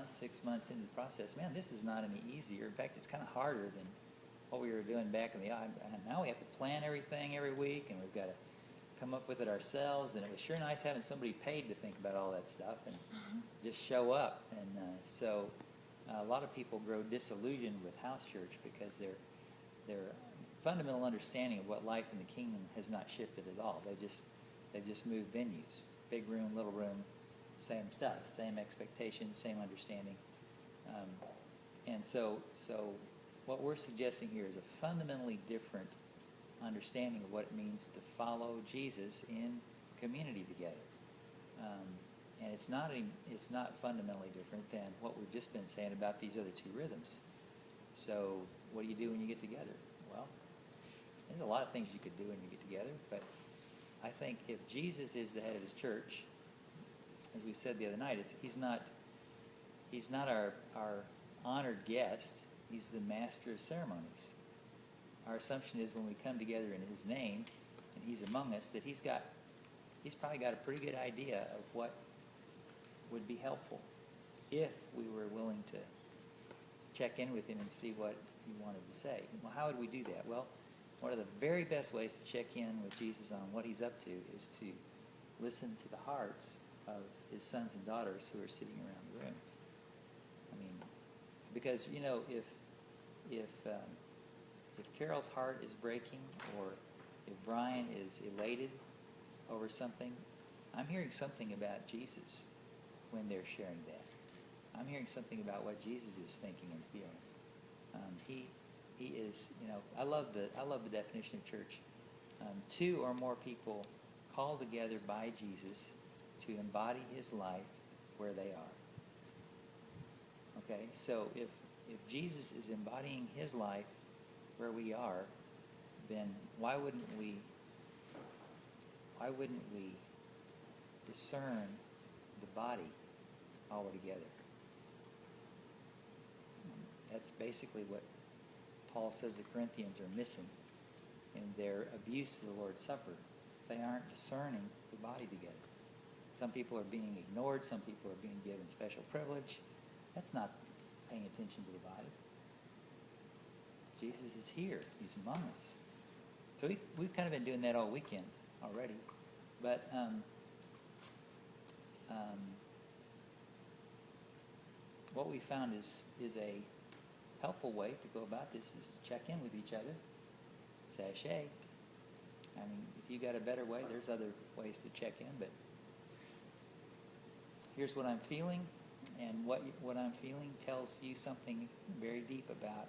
months, 6 months into the process, man, this is not any easier. In fact, it's kind of harder than what we were doing back in the, now we have to plan everything every week, and we've got to come up with it ourselves, and it was sure nice having somebody paid to think about all that stuff and just show up. And so a lot of people grow disillusioned with house church because their fundamental understanding of what life in the kingdom has not shifted at all. They've just moved venues, big room, little room, same stuff, same expectations, same understanding. And so what we're suggesting here is a fundamentally different understanding of what it means to follow Jesus in community together. And it's not fundamentally different than what we've just been saying about these other two rhythms. So what do you do when you get together? Well, there's a lot of things you could do when you get together, but I think if Jesus is the head of his church, as we said the other night, he's not our honored guest. He's the master of ceremonies. Our assumption is when we come together in his name and he's among us, that he's probably got a pretty good idea of what would be helpful if we were willing to check in with him and see what he wanted to say. Well, how would we do that? Well, one of the very best ways to check in with Jesus on what he's up to is to listen to the hearts of his sons and daughters who are sitting around the room. I mean, because, you know, if Carol's heart is breaking, or if Brian is elated over something, I'm hearing something about Jesus when they're sharing that. I'm hearing something about what Jesus is thinking and feeling. He is, you know, I love the definition of church. Two or more people called together by Jesus to embody his life where they are. Okay, so if Jesus is embodying his life where we are, then why wouldn't we discern the body all together? That's basically what Paul says the Corinthians are missing in their abuse of the Lord's Supper. They aren't discerning the body together. Some people are being ignored. Some people are being given special privilege. That's not paying attention to the body. Jesus is here. He's among us. So we've kind of been doing that all weekend already. But what we found is a helpful way to go about this is to check in with each other. Sashay. I mean, if you got a better way, there's other ways to check in, but here's what I'm feeling, and what I'm feeling tells you something very deep about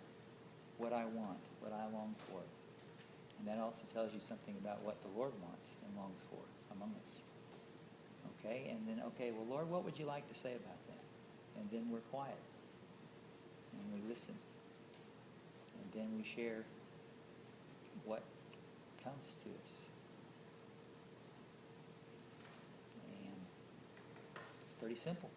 what I want, what I long for. And that also tells you something about what the Lord wants and longs for among us. Okay? And then, okay, well, Lord, what would you like to say about that? And then we're quiet. And we listen. And then we share what comes to us. And it's pretty simple.